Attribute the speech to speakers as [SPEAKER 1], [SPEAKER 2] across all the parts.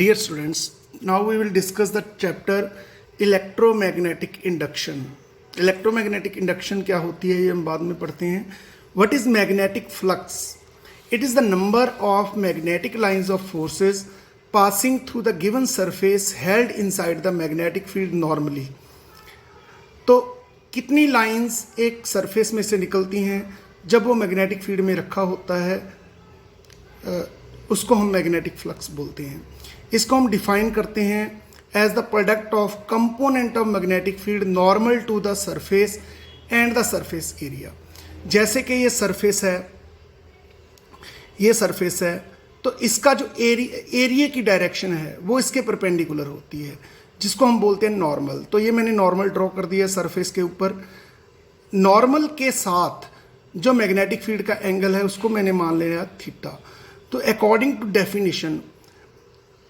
[SPEAKER 1] Dear students, now we will discuss the chapter electromagnetic induction. Electromagnetic induction क्या होती है ये हम बाद में पढ़ते हैं. What is magnetic flux? It is the number of magnetic lines of forces passing through the given surface held inside the magnetic field normally. तो कितनी लाइंस एक सरफेस में से निकलती हैं जब वो मैग्नेटिक फील्ड में रखा होता है, उसको हम मैग्नेटिक फ्लक्स बोलते हैं. इसको हम डिफाइन करते हैं as the product of component of magnetic field normal to the surface and the surface area. जैसे कि ये सरफेस है, तो इसका जो एरिया की डायरेक्शन है वो इसके परपेंडिकुलर होती है, जिसको हम बोलते हैं नॉर्मल. तो ये मैंने नॉर्मल ड्रॉ कर दिया सरफेस के ऊपर. नॉर्मल के साथ जो मैग्नेटिक फील्ड का एंगल है उसको मैंने मान लिया थीटा. तो अकॉर्डिंग टू डेफिनेशन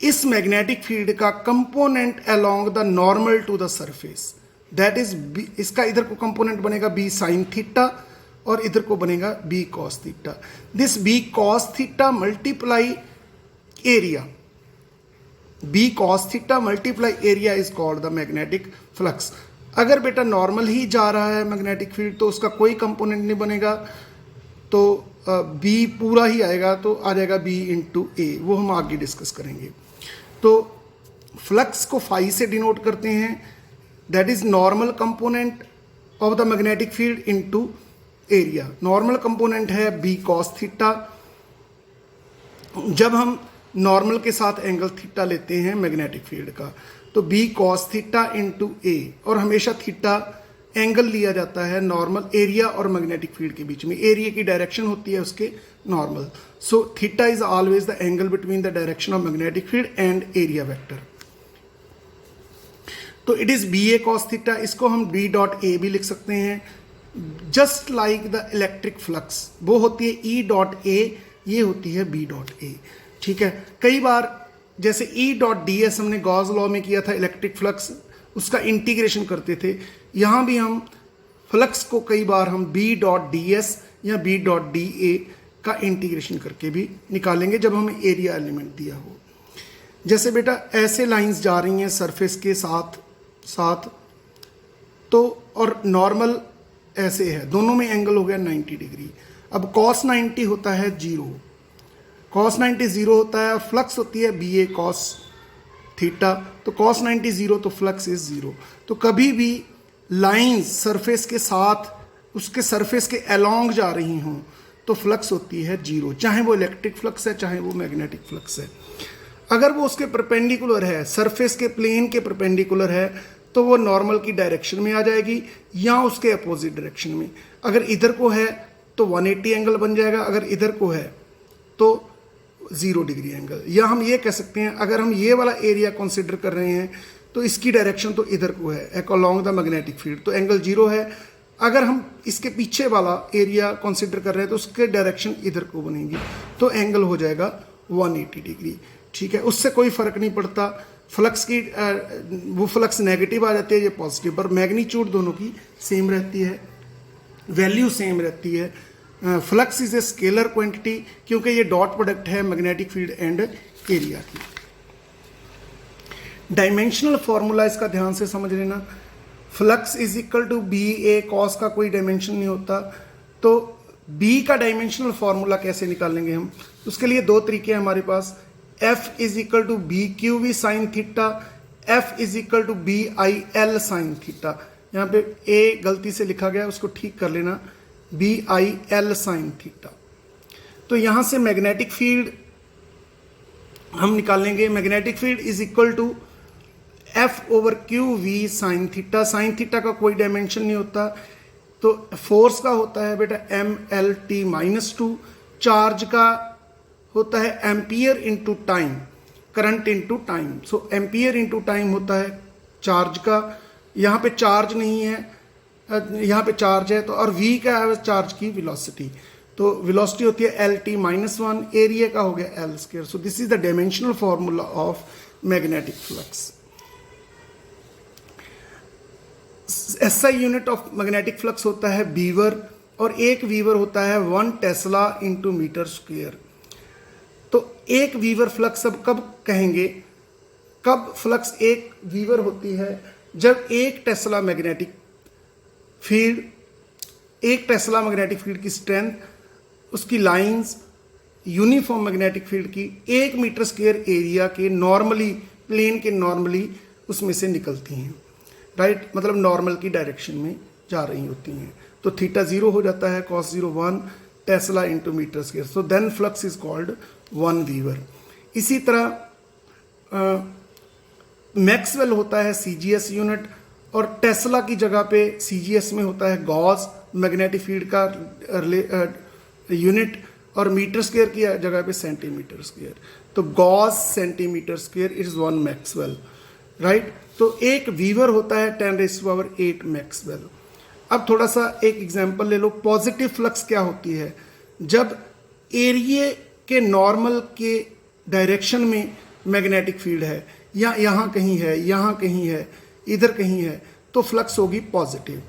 [SPEAKER 1] इस मैग्नेटिक फील्ड का component along the normal to the surface, that is B. इसका इधर को कंपोनेंट बनेगा बी साइन थीटा और इधर को बनेगा B cos theta. This B cos theta multiply area, B cos theta multiply area is called the magnetic flux. अगर बेटा नॉर्मल ही जा रहा है मैग्नेटिक फील्ड तो उसका कोई कंपोनेंट नहीं बनेगा, तो बी पूरा ही आएगा, तो आ जाएगा बी इंटू ए. वो हम आगे डिस्कस करेंगे. तो फ्लक्स को फाई से डिनोट करते हैं, that is normal component of the magnetic field into area. Normal component है बी कॉस थीटा. जब हम नॉर्मल के साथ एंगल थीटा लेते हैं मैग्नेटिक फील्ड का, तो B cos theta into A, और हमेशा थीटा एंगल लिया जाता है नॉर्मल एरिया और मैग्नेटिक फील्ड के बीच में. एरिया की डायरेक्शन होती है उसके normal. So theta is always the angle between the direction of magnetic field and area vector. तो it is B A cos theta. इसको हम बी डॉट ए भी लिख सकते हैं. Just like the electric flux, वो होती है ई डॉट ए, ये होती है बी डॉट ए. ठीक है. कई बार जैसे ई डॉट डी एस हमने गॉस लॉ में किया था इलेक्ट्रिक फ्लक्स, उसका इंटीग्रेशन करते थे. यहाँ भी हम फ्लक्स को कई बार हम बी डॉट डी एस या बी डॉट डी ए का इंटीग्रेशन करके भी निकालेंगे जब हमें एरिया एलिमेंट दिया हो. जैसे बेटा ऐसे लाइंस जा रही हैं सरफेस के साथ तो, और नॉर्मल ऐसे है, दोनों में एंगल हो गया 90 डिग्री. अब cos 90 होता है 0, cos 90 0 होता है, और फ्लक्स होती है बी ए कॉस थीटा. तो cos 90 0, तो फ्लक्स इज 0. तो कभी भी लाइंस सरफेस के साथ उसके सरफेस के अलोंग जा रही हों तो फ्लक्स होती है 0, चाहे वो इलेक्ट्रिक फ्लक्स है चाहे वो मैग्नेटिक फ्लक्स है. अगर वो उसके परपेंडिकुलर है, सरफेस के प्लेन के परपेंडिकुलर है, तो वो नॉर्मल की डायरेक्शन में आ जाएगी या उसके अपोजिट डायरेक्शन में. अगर इधर को है तो 180 एंगल बन जाएगा, अगर इधर को है तो 0 डिग्री एंगल. या हम ये कह सकते हैं, अगर हम ये वाला एरिया कंसिडर कर रहे हैं तो इसकी डायरेक्शन तो इधर को है अलोंग द मैग्नेटिक फील्ड, तो एंगल 0 है. अगर हम इसके पीछे वाला एरिया कंसिडर कर रहे हैं तो उसके डायरेक्शन इधर को बनेगी, तो एंगल हो जाएगा 180 डिग्री. ठीक है. उससे कोई फर्क नहीं पड़ता. फ्लक्स की वो फ्लक्स नेगेटिव आ जाती है, ये पॉजिटिव, पर मैग्नीट्यूड दोनों की सेम रहती है, वैल्यू सेम रहती है. Flux is a scalar quantity क्योंकि ये डॉट प्रोडक्ट है मैग्नेटिक फील्ड एंड एरिया की. डायमेंशनल फॉर्मूला इसका ध्यान से समझ लेना. Flux is equal to B A cos का कोई डायमेंशन नहीं होता. तो बी का डायमेंशनल फॉर्मूला कैसे निकालेंगे हम? उसके लिए दो तरीके हैं हमारे पास. F is equal to B q we sine theta, F is equal to B I L sine theta. यहाँ पे ए गलती से लिखा गया, उसको ठीक कर लेना, B I L sine theta. तो यहाँ से मैग्नेटिक फील्ड हम निकालेंगे. Magnetic field is equal to F over Q we sine theta. Sine theta का कोई डायमेंशन नहीं होता. तो फोर्स का होता है बेटा M L T minus 2. Charge का होता है ampere into time, current into time. So ampere into time होता है चार्ज का. यहाँ पे चार्ज नहीं है, यहाँ पे चार्ज है, तो और v का है चार्ज की वेलोसिटी. तो वेलोसिटी होती है एल टी माइनस 1, एरिया का हो गया L square. So this is the dimensional formula of magnetic flux. SI unit of magnetic flux होता है वीवर, और एक वीवर होता है 1 टेस्ला इंटू मीटर स्क्वायर. तो एक वीवर फ्लक्स अब कब कहेंगे? कब फ्लक्स एक वीवर होती है? जब एक टेस्ला मैग्नेटिक फील्ड की स्ट्रेंथ, उसकी लाइंस यूनिफॉर्म मैग्नेटिक फील्ड की 1 मीटर स्क्वायर एरिया के नॉर्मली, प्लेन के नॉर्मली उसमें से निकलती हैं, राइट, मतलब नॉर्मल की डायरेक्शन में जा रही होती हैं। तो थीटा 0 हो जाता है, cos 0 1 tesla into metre square, so then flux is called 1 weber. इसी तरह मैक्सवेल होता है CGS यूनिट, और टेस्ला की जगह पे CGS में होता है गॉस मैग्नेटिक फील्ड का यूनिट, और मीटर स्क्वायर की जगह पे सेंटीमीटर स्क्वायर। तो Gauss centimetre square is 1 Maxwell, right. तो एक वीवर होता है 10⁸ मैक्सवेल। अब थोड़ा सा एक एग्जांपल ले लो। पॉजिटिव फ्लक्स क्या होती है? जब एरिया के नॉर्मल के डायरेक्शन में मैग्नेटिक फील्ड है, या यहाँ कहीं है, यहाँ कहीं है, इधर कहीं है, तो फ्लक्स होगी पॉजिटिव।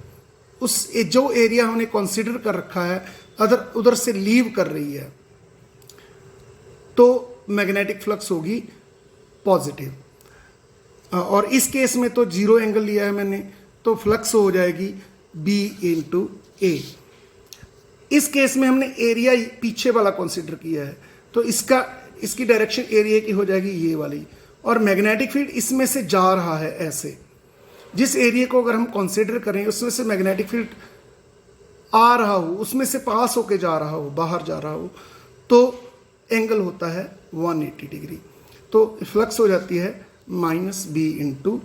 [SPEAKER 1] उस जो एरिया हमने कंसीडर कर रखा है उधर से लीव कर रही है, तो मैग्नेटिक फ्लक्स होगी पॉजिटिव। और इस केस में तो 0 एंगल लिया है मैंने, तो फ्लक्स हो जाएगी B इंटू ए। इस केस में हमने एरिया पीछे वाला कंसीडर किया है, तो इसकी डायरेक्शन एरिया की हो जाएगी ये वाली, और मैग्नेटिक फील्ड इसमें से जा रहा है ऐसे। जिस एरिया को अगर हम कंसीडर करें उसमें से मैग्नेटिक फील्ड आ रहा हो, उसमें से पास होके जा रहा हो, बाहर जा रहा हो, तो एंगल होता है 180 डिग्री। तो फ्लक्स हो जाती है -B into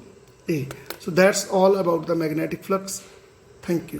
[SPEAKER 1] A. So that's all about the magnetic flux. Thank you.